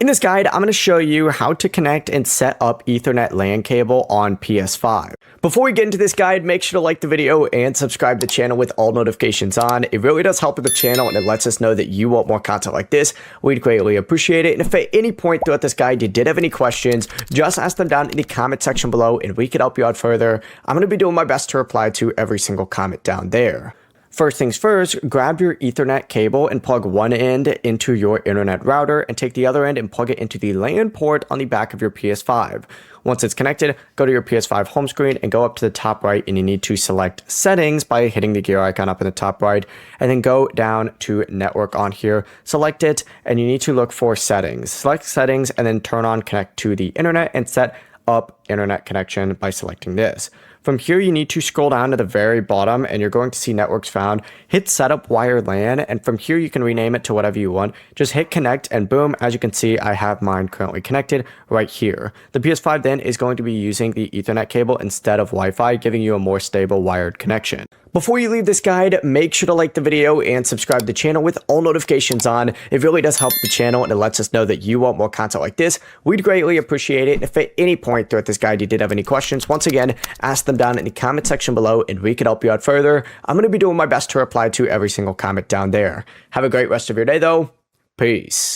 In this guide, I'm going to show you how to connect and set up Ethernet LAN cable on PS5. Before we get into this guide, make sure to like the video and subscribe to the channel with all notifications on. It really does help with the channel and it lets us know that you want more content like this. We'd greatly appreciate it. And if at any point throughout this guide you did have any questions, just ask them down in the comment section below and we could help you out further. I'm going to be doing my best to reply to every single comment down there. First things first, grab your Ethernet cable and plug one end into your internet router and take the other end and plug it into the LAN port on the back of your PS5. Once it's connected, go to your PS5 home screen and go up to the top right and you need to select settings by hitting the gear icon up in the top right and then go down to network on here, select it and you need to look for settings. Select settings and then turn on connect to the internet and set up internet connection by selecting this. From here, you need to scroll down to the very bottom and you're going to see networks found. Hit setup wire LAN and from here you can rename it to whatever you want. Just hit connect and boom, as you can see, I have mine currently connected right here. The PS5 then is going to be using the Ethernet cable instead of Wi-Fi, giving you a more stable wired connection. Before you leave this guide, make sure to like the video and subscribe to the channel with all notifications on. It really does help the channel and it lets us know that you want more content like this. We'd greatly appreciate it. If at any point throughout this guide you did have any questions, once again, ask them down in the comment section below and we could help you out further. I'm going to be doing my best to reply to every single comment down there. Have a great rest of your day though. Peace.